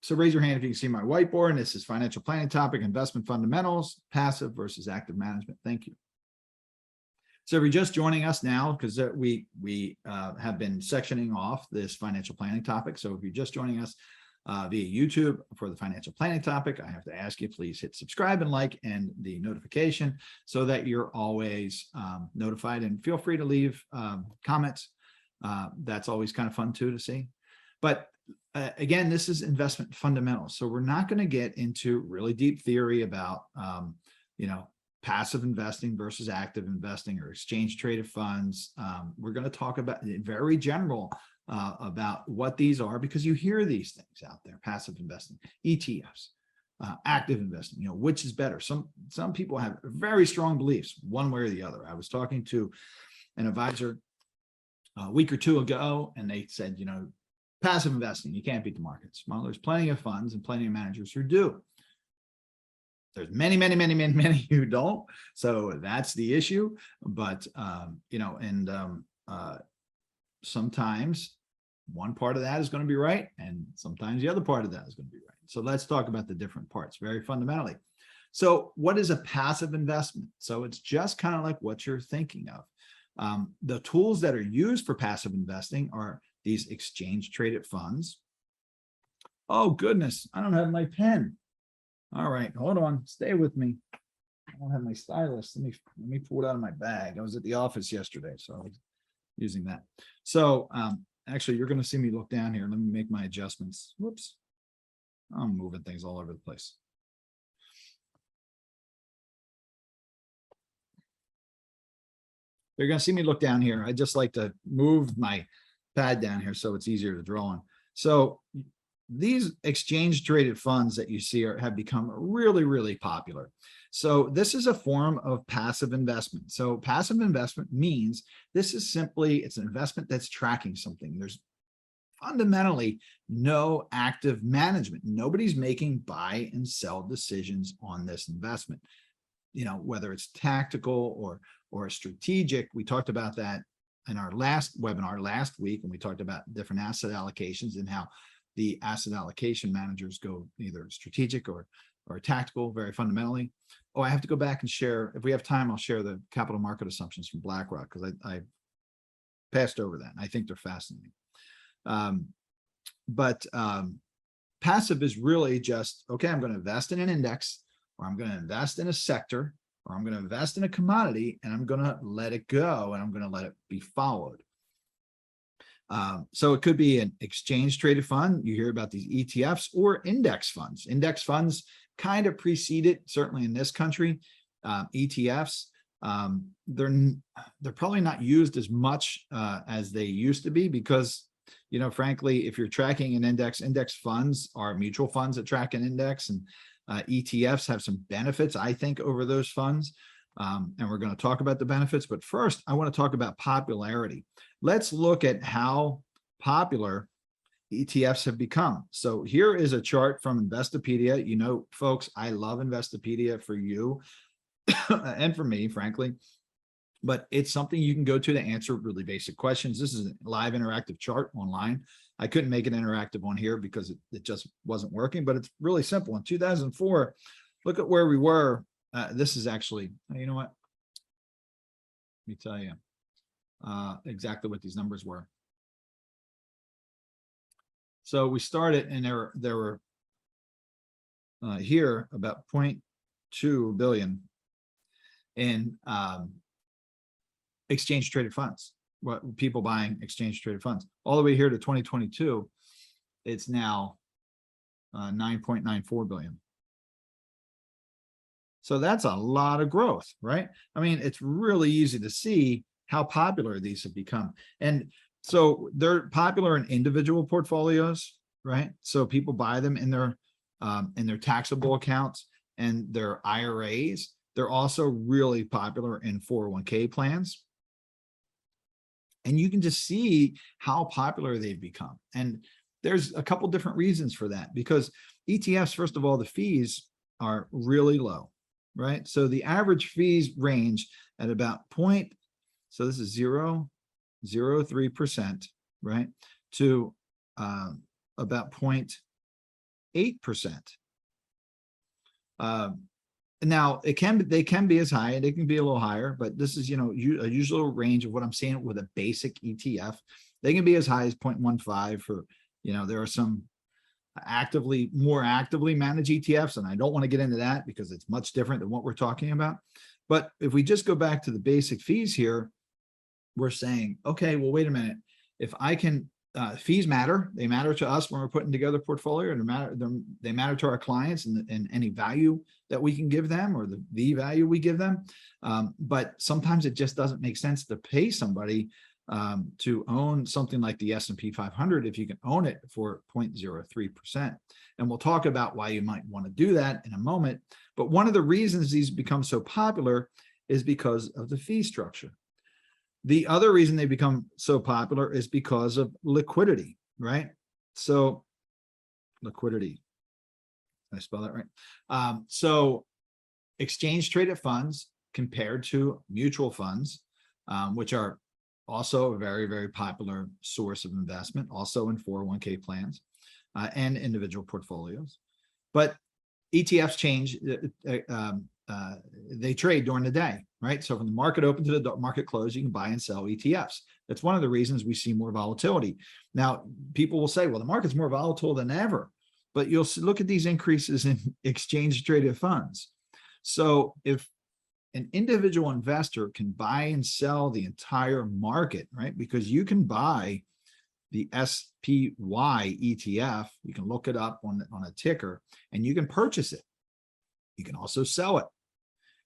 So raise your hand if you can see my whiteboard. And this is financial planning topic, investment fundamentals, passive versus active management. Thank you. So if you're just joining us now, because we have been sectioning off this financial planning topic. So if you're just joining us via YouTube for the financial planning topic, I have to ask you, please hit subscribe and like and the notification so that you're always notified, and feel free to leave comments. That's always kind of fun too to see. But again, this is investment fundamentals. So we're not going to get into really deep theory about, passive investing versus active investing or exchange traded funds. We're going to talk about very general about what these are, because you hear these things out there: passive investing, ETFs, active investing, which is better. Some people have very strong beliefs one way or the other. I was talking to an advisor a week or two ago, and they said, passive investing, you can't beat the markets. Well, there's plenty of funds and plenty of managers who do. There's many who don't. So that's the issue. But, sometimes one part of that is going to be right, and sometimes the other part of that is going to be right. So let's talk about the different parts very fundamentally. So what is a passive investment? So it's just kind of like what you're thinking of. The tools that are used for passive investing are these exchange traded funds. Oh goodness, I don't have my pen. All right, hold on, stay with me. I don't have my stylus. Let me pull it out of my bag. I was at the office yesterday, so I was using that. So actually, you're going to see me look down here. Let me make my adjustments. Whoops, I'm moving things all over the place. You're going to see me look down here. I just like to move my pad down here so it's easier to draw on. So these exchange traded funds that you see have become really popular. So this is a form of passive investment. So passive investment means this is simply, it's an investment that's tracking something. There's fundamentally no active management. Nobody's making buy and sell decisions on this investment. Whether it's tactical or strategic. We talked about that in our last webinar last week, and we talked about different asset allocations and how the asset allocation managers go either strategic or tactical, very fundamentally. Oh, I have to go back and share, if we have time, I'll share the capital market assumptions from BlackRock, because I passed over that. I think they're fascinating. But passive is really just, okay, I'm going to invest in an index, or I'm going to invest in a sector, or I'm going to invest in a commodity, and I'm going to let it go, and I'm going to let it be followed. So it could be an exchange traded fund. You hear about these ETFs or index funds. Index funds kind of preceded, certainly in this country, ETFs. They're probably not used as much as they used to be, because, frankly, if you're tracking an index funds are mutual funds that track an index, and ETFs have some benefits, I think, over those funds. And we're going to talk about the benefits. But first, I want to talk about popularity. Let's look at how popular ETFs have become. So here is a chart from Investopedia. Folks, I love Investopedia for you and for me, frankly. But it's something you can go to answer really basic questions. This is a live interactive chart online. I couldn't make it interactive on here because it just wasn't working, but it's really simple. In 2004, look at where we were. This is actually, you know what? Let me tell you exactly what these numbers were. So we started, and there were here about 0.2 billion in exchange traded funds. What people buying exchange traded funds all the way here to 2022, it's now 9.94 billion. So that's a lot of growth, right? I mean, it's really easy to see how popular these have become. And so they're popular in individual portfolios, right? So people buy them in their taxable accounts and their IRAs. They're also really popular in 401k plans. And you can just see how popular they've become. And there's a couple different reasons for that, because ETFs, first of all, the fees are really low, right? So the average fees range at about so this is 0.03%, right? To about 8%. Now they can be as high and they can be a little higher, but this is, a usual range of what I'm seeing with a basic ETF. They can be as high as 0.15 for, there are some more actively managed ETFs, and I don't want to get into that because it's much different than what we're talking about. But if we just go back to the basic fees here, we're saying, okay, well, wait a minute. If I can, fees matter. They matter to us when we're putting together a portfolio, and they matter to our clients and any value that we can give them, or the value we give them. But sometimes it just doesn't make sense to pay somebody to own something like the S&P 500 if you can own it for 0.03%. And we'll talk about why you might want to do that in a moment. But one of the reasons these become so popular is because of the fee structure. The other reason they become so popular is because of liquidity, right? So liquidity, did I spell that right? So exchange traded funds compared to mutual funds, which are also a very, very popular source of investment, also in 401k plans and individual portfolios. But ETFs change, they trade during the day, right? So from the market open to the market close, you can buy and sell ETFs. That's one of the reasons we see more volatility. Now, people will say, well, the market's more volatile than ever, but you'll look at these increases in exchange traded funds. So if an individual investor can buy and sell the entire market, right? Because you can buy the SPY ETF, you can look it up on a ticker, and you can purchase it. You can also sell it.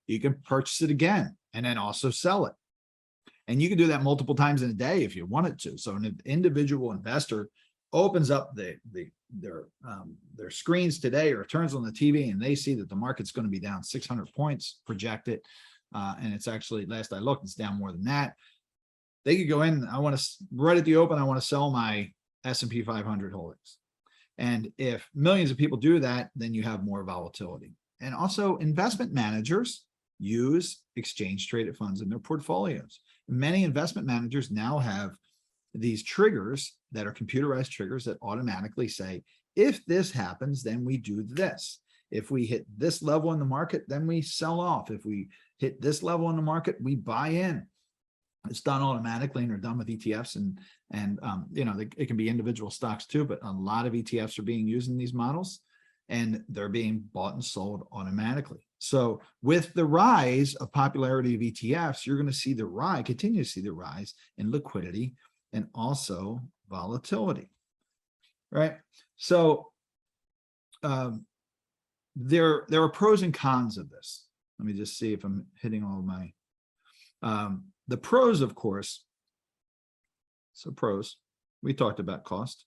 You can purchase it again and then also sell it. And you can do that multiple times in a day if you wanted to. So an individual investor opens up their screens today, or turns on the TV, and they see that the market's going to be down 600 points projected. And it's actually, last I looked, it's down more than that. They could go in, I want to, right at the open, I want to sell my S&P 500 holdings. And if millions of people do that, then you have more volatility. And also investment managers use exchange traded funds in their portfolios. Many investment managers now have these triggers that are computerized triggers that automatically say, if this happens, then we do this. If we hit this level in the market, then we sell off. If we hit this level in the market, we buy in. It's done automatically, and they're done with ETFs, and it can be individual stocks too, but a lot of ETFs are being used in these models, and they're being bought and sold automatically. So with the rise of popularity of ETFs, you're going to continue to see the rise in liquidity and also volatility, right? So there are pros and cons of this. Let me just see if I'm hitting all of my, the pros, of course. So pros, we talked about cost.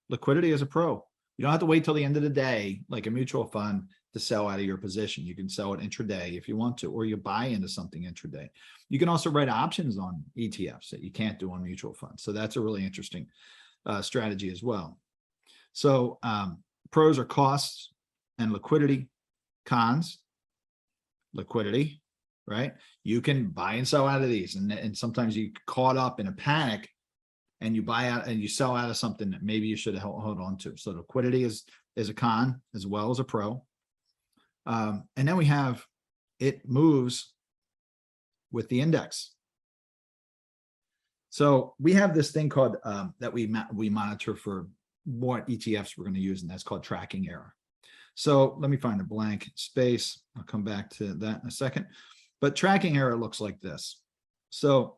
Liquidity is a pro. You don't have to wait till the end of the day, like a mutual fund, to sell out of your position. You can sell it intraday if you want to, or you buy into something intraday. You can also write options on ETFs that you can't do on mutual funds. So that's a really interesting strategy as well. So pros are costs and liquidity. Cons, liquidity, right? You can buy and sell out of these, and sometimes you get caught up in a panic and you buy out and you sell out of something that maybe you should have hold on to. So liquidity is a con as well as a pro. And then we have, it moves with the index. So we have this thing called that we monitor for what ETFs we're going to use, and that's called tracking error. So let me find a blank space. I'll come back to that in a second. But tracking error looks like this. So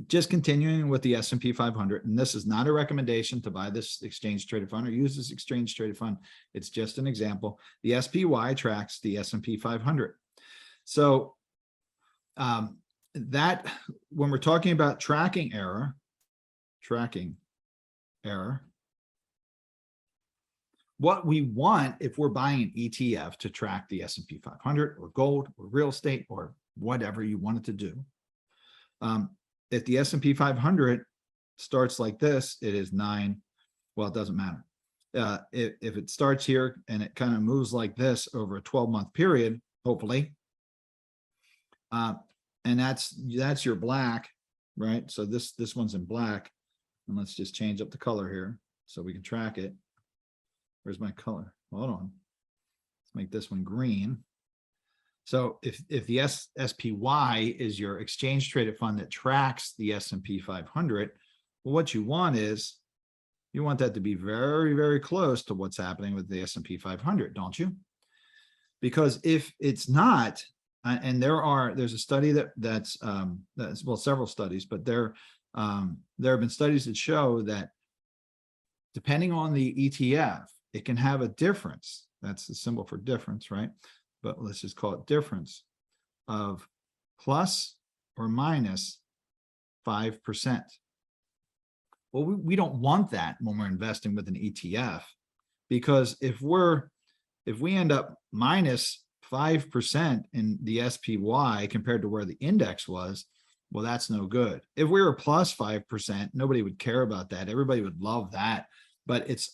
just continuing with the S&P 500, and this is not a recommendation to buy this exchange traded fund or use this exchange traded fund. It's just an example. The SPY tracks the S&P 500. So that, when we're talking about tracking error, what we want, if we're buying an ETF to track the S&P 500 or gold or real estate or whatever you want it to do, if the S&P 500 starts like this, it is 9. Well, it doesn't matter. If it starts here and it kind of moves like this over a 12-month period, hopefully, and that's your black, right? So this one's in black, and let's just change up the color here so we can track it. Where's my color? Hold on. Let's make this one green. So if the SPY is your exchange traded fund that tracks the S&P 500, well, what you want is you want that to be very, very close to what's happening with the S&P 500, don't you? Because if it's not, and there's a study that's well, several studies, but there have been studies that show that depending on the ETF, it can have a difference. That's the symbol for difference, right? But let's just call it difference of plus or minus 5%. Well, we don't want that when we're investing with an ETF, because if we end up minus 5% in the SPY compared to where the index was, well, that's no good. If we were plus 5%, nobody would care about that. Everybody would love that. But it's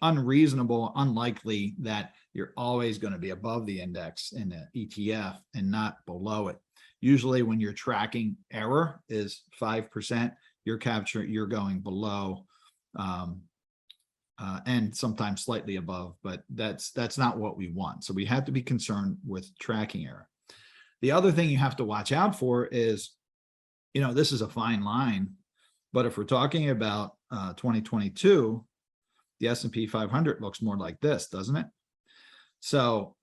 unreasonable, unlikely that you're always going to be above the index in the ETF and not below it. Usually when your tracking error is 5%, you're going below and sometimes slightly above, but that's not what we want. So we have to be concerned with tracking error. The other thing you have to watch out for is, this is a fine line, but if we're talking about 2022, the S&P 500 looks more like this, doesn't it? So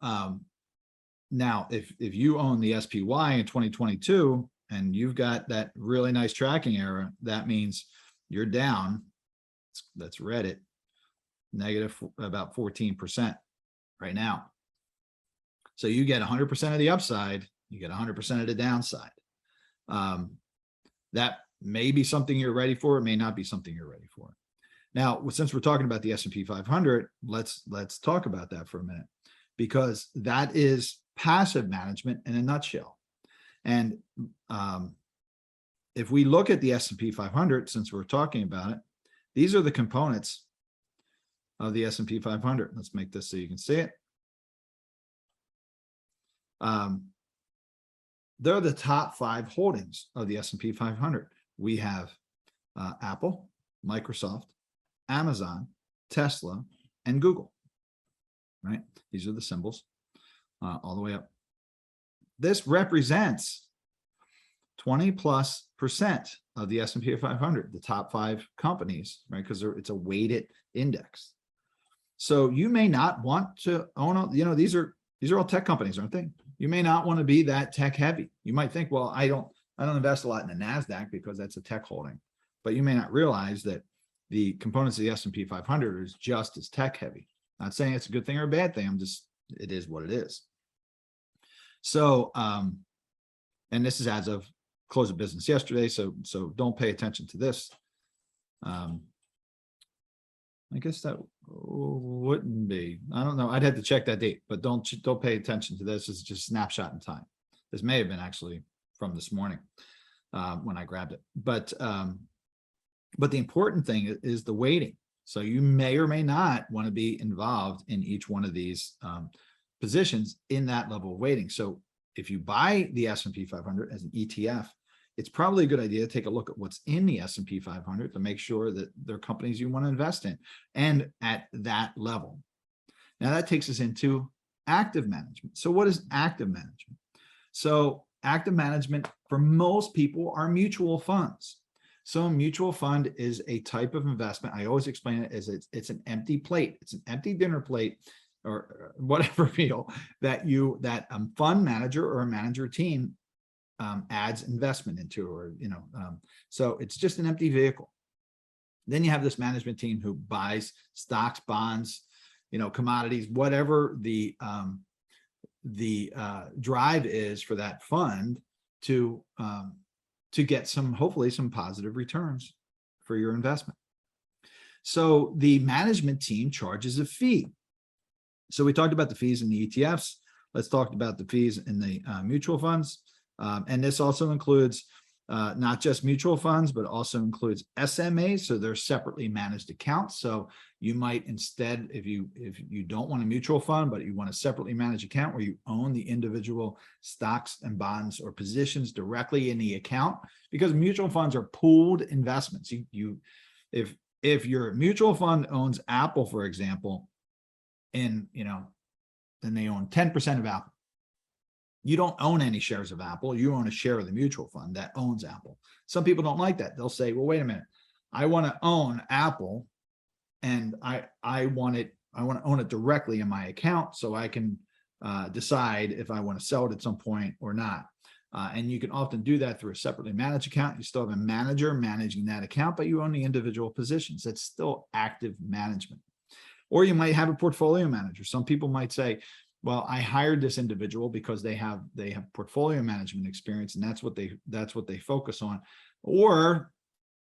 now if you own the SPY in 2022 and you've got that really nice tracking error, that means you're down. Let's read it. Negative about 14% right now. So you get 100% of the upside, you get 100% of the downside. That may be something you're ready for. It may not be something you're ready for. Now, since we're talking about the S&P 500, let's talk about that for a minute, because that is passive management in a nutshell. And if we look at the S&P 500, since we're talking about it, these are the components of the S&P 500. Let's make this so you can see it. They're the top 5 holdings of the S&P 500. We have Apple, Microsoft, Amazon, Tesla, and Google, right? These are the symbols all the way up. This represents 20+% of the S&P 500, the top 5 companies, right? Because it's a weighted index. So you may not want to own, these are all tech companies, aren't they? You may not want to be that tech heavy. You might think, well, I don't invest a lot in the NASDAQ because that's a tech holding, but you may not realize that the components of the S&P 500 is just as tech heavy. Not saying it's a good thing or a bad thing. It is what it is. So, and this is as of close of business yesterday. So don't pay attention to this. I guess that wouldn't be, I don't know. I'd have to check that date, but don't pay attention to this. It's just a snapshot in time. This may have been actually from this morning when I grabbed it. But the important thing is the weighting. So you may or may not want to be involved in each one of these positions in that level of weighting. So if you buy the S&P 500 as an ETF, it's probably a good idea to take a look at what's in the S&P 500 to make sure that they're companies you want to invest in and at that level. Now that takes us into active management. So what is active management? So active management for most people are mutual funds. So a mutual fund is a type of investment. I always explain it as it's an empty plate. It's an empty dinner plate or whatever meal that a fund manager or a manager team adds investment into, or so it's just an empty vehicle. Then you have this management team who buys stocks, bonds, commodities, whatever the drive is for that fund to get hopefully some positive returns for your investment. So the management team charges a fee. So we talked about the fees in the ETFs. Let's talk about the fees in the mutual funds. And this also includes not just mutual funds, but also includes SMAs. So they're separately managed accounts. So you might instead, if you don't want a mutual fund, but you want a separately managed account where you own the individual stocks and bonds or positions directly in the account, because mutual funds are pooled investments. if your mutual fund owns Apple, for example, and then they own 10% of Apple. You don't own any shares of Apple. You own a share of the mutual fund that owns Apple. Some people don't like that. They'll say, well, wait a minute. I want to own Apple, and I want to own it directly in my account so I can decide if I want to sell it at some point or not. And you can often do that through a separately managed account. You still have a manager managing that account, but you own the individual positions. That's still active management. Or you might have a portfolio manager. Some people might say, well, I hired this individual because they have portfolio management experience, and that's what they focus on. Or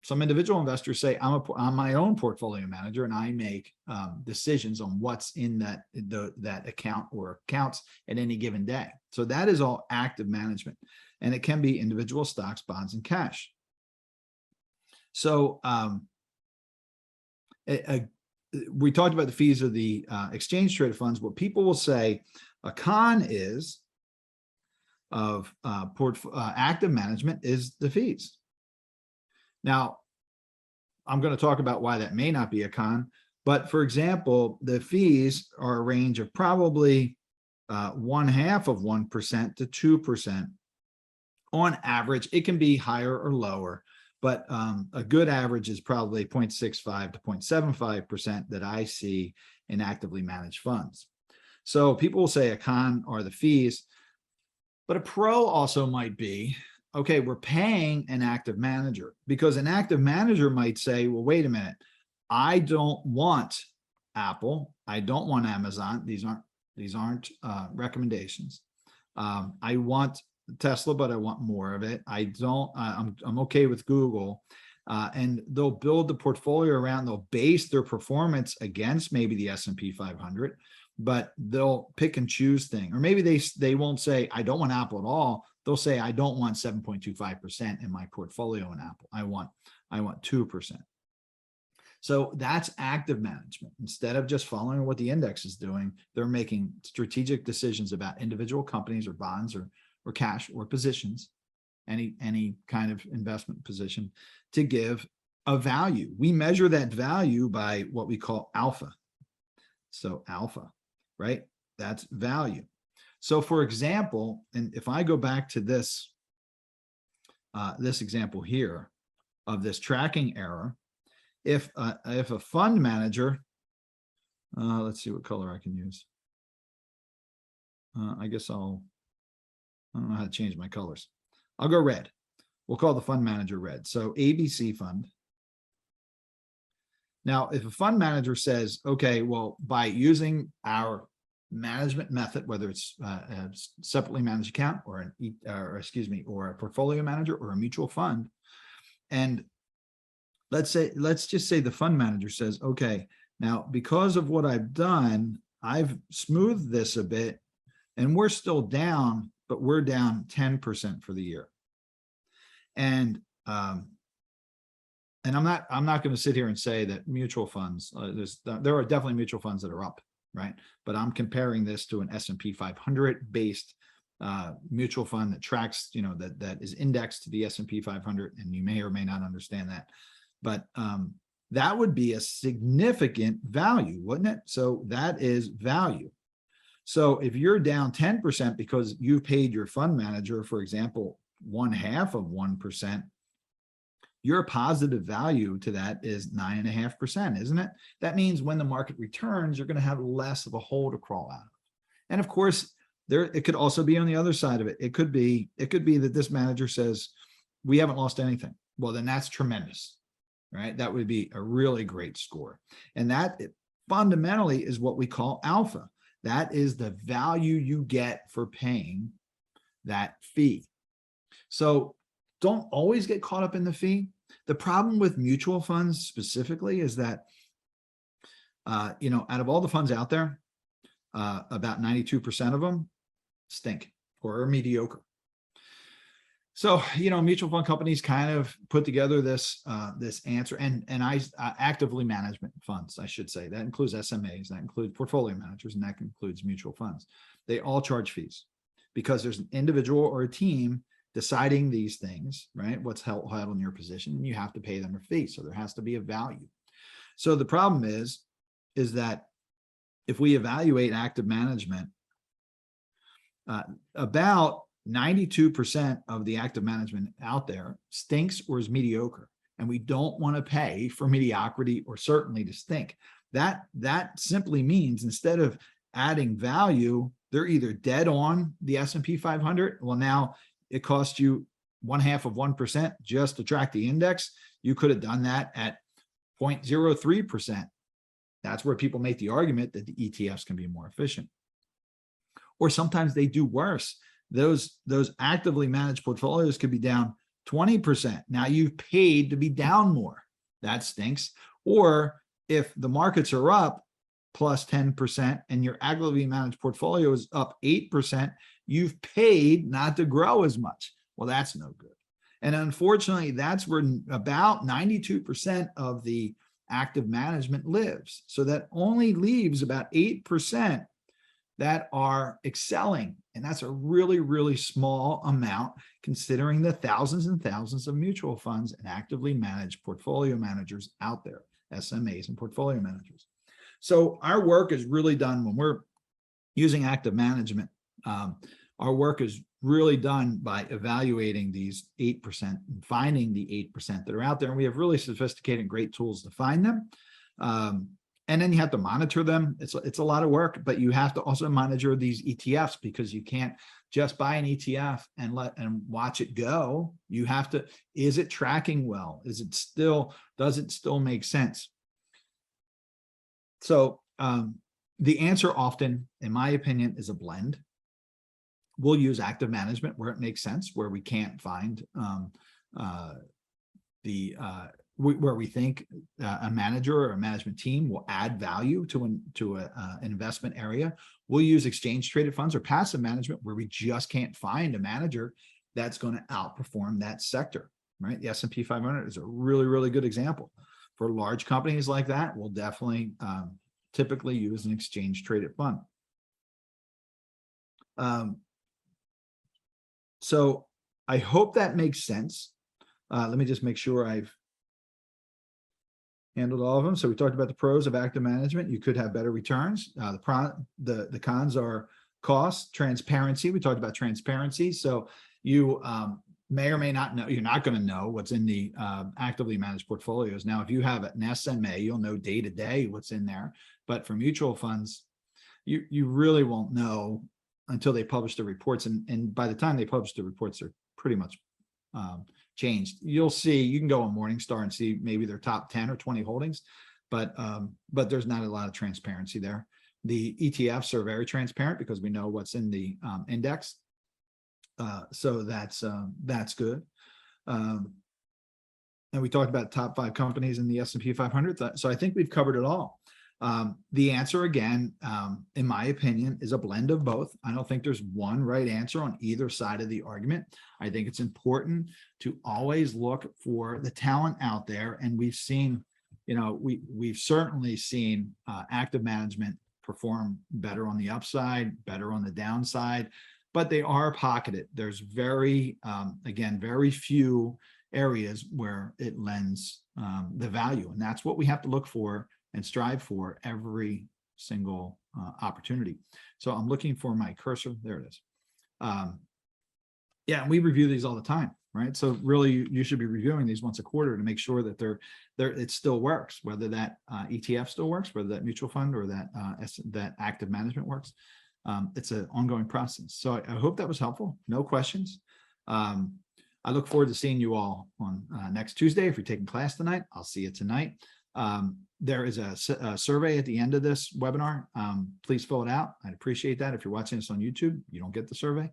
some individual investors say, I'm my own portfolio manager, and I make decisions on what's in that account or accounts at any given day. So that is all active management, and it can be individual stocks, bonds, and cash. So we talked about the fees of the exchange traded funds. What people will say a con is of active management is the fees. Now, I'm going to talk about why that may not be a con, but for example, the fees are a range of probably 0.5% to 2%. On average, it can be higher or lower, but a good average is probably 0.65 to 0.75% that I see in actively managed funds. So people will say a con are the fees, but a pro also might be, okay, we're paying an active manager, because an active manager might say, well, wait a minute, I don't want Apple. I don't want Amazon. These aren't recommendations. I want Tesla, but I want more of it. I'm okay with Google. And they'll build the portfolio around, they'll base their performance against maybe the S&P 500, but they'll pick and choose things. Or maybe they won't say, I don't want Apple at all. They'll say, I don't want 7.25% in my portfolio in Apple. I want 2%. So that's active management. Instead of just following what the index is doing, they're making strategic decisions about individual companies or bonds or cash or positions, any kind of investment position, to give a value. We measure that value by what we call alpha. So alpha, right? That's value. So for example, and if I go back to this example here of this tracking error, if a fund manager, let's see what color I can use. I guess I don't know how to change my colors. I'll go red. We'll call the fund manager red. So ABC fund. Now, if a fund manager says, okay, well, by using our management method, whether it's a separately managed account or a portfolio manager or a mutual fund, and let's just say the fund manager says, okay, now because of what I've done, I've smoothed this a bit, and we're still down, but we're down 10% for the year. And I'm not going to sit here and say that mutual funds, there are definitely mutual funds that are up, right? But I'm comparing this to an S&P 500 based mutual fund that tracks, that is indexed to the S&P 500, and you may or may not understand that. But that would be a significant value, wouldn't it? So that is value. So if you're down 10% because you paid your fund manager, for example, 0.5%, your positive value to that is 9.5%, isn't it? That means when the market returns, you're going to have less of a hole to crawl out of. And of course, it could also be on the other side of it. It could be that this manager says, we haven't lost anything. Well, then that's tremendous, right? That would be a really great score. And that fundamentally is what we call alpha. That is the value you get for paying that fee. So don't always get caught up in the fee. The problem with mutual funds specifically is that, out of all the funds out there, about 92% of them stink or are mediocre. So, mutual fund companies kind of put together this answer, and I actively management funds, I should say. That includes SMAs, that includes portfolio managers, and that includes mutual funds. They all charge fees because there's an individual or a team deciding these things, right? What's held in your position, and you have to pay them a fee. So there has to be a value. So the problem is that if we evaluate active management, about 92% of the active management out there stinks or is mediocre. And we don't want to pay for mediocrity or certainly to stink. That simply means instead of adding value, they're either dead on the S&P 500. Well, now it costs you 0.5% just to track the index. You could have done that at 0.03%. That's where people make the argument that the ETFs can be more efficient. Or sometimes they do worse. Those actively managed portfolios could be down 20%. Now you've paid to be down more. That stinks. Or if the markets are up plus 10% and your actively managed portfolio is up 8%, you've paid not to grow as much. Well, that's no good. And unfortunately, that's where about 92% of the active management lives. So that only leaves about 8% that are excelling. And that's a really, really small amount considering the thousands and thousands of mutual funds and actively managed portfolio managers out there, SMAs and portfolio managers. So our work is really done when we're using active management. Our work is really done by evaluating these 8% and finding the 8% that are out there. And we have really sophisticated and great tools to find them. And then you have to monitor them. It's a lot of work, but you have to also monitor these ETFs because you can't just buy an ETF and watch it go. You have to, is it tracking well? Does it still make sense? So the answer often, in my opinion, is a blend. We'll use active management where it makes sense, where we can't find where we think a manager or a management team will add value to an investment area. We'll use exchange traded funds or passive management where we just can't find a manager that's going to outperform that sector, right? The S&P 500 is a really, really good example. For large companies like that, we'll definitely typically use an exchange traded fund. So I hope that makes sense. Let me just make sure I've handled all of them. So we talked about the pros of active management. You could have better returns. The cons are cost, transparency. We talked about transparency. So you may or may not know, you're not going to know what's in the actively managed portfolios. Now, if you have an SMA, you'll know day to day what's in there. But for mutual funds, you really won't know until they publish the reports. And by the time they publish the reports, they're pretty much changed. You'll see, you can go on Morningstar and see maybe their top 10 or 20 holdings, but there's not a lot of transparency there. The ETFs are very transparent because we know what's in the index. So that's good. And we talked about top 5 companies in the S&P 500. So I think we've covered it all. The answer, again, in my opinion, is a blend of both. I don't think there's one right answer on either side of the argument. I think it's important to always look for the talent out there. And we've seen, we've certainly seen active management perform better on the upside, better on the downside, but they are pocketed. There's very few areas where it lends the value. And that's what we have to look for and strive for every single opportunity. So I'm looking for my cursor. There it is. Yeah, and we review these all the time, right? So really, you should be reviewing these once a quarter to make sure that it still works, whether that ETF still works, whether that mutual fund or that active management works. It's an ongoing process. So I hope that was helpful. No questions. I look forward to seeing you all on next Tuesday. If you're taking class tonight, I'll see you tonight. There is a survey at the end of this webinar. Please fill it out. I'd appreciate that. If you're watching this on YouTube, you don't get the survey,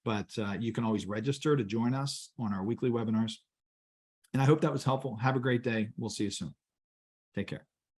but you can always register to join us on our weekly webinars. And I hope that was helpful. Have a great day. We'll see you soon. Take care.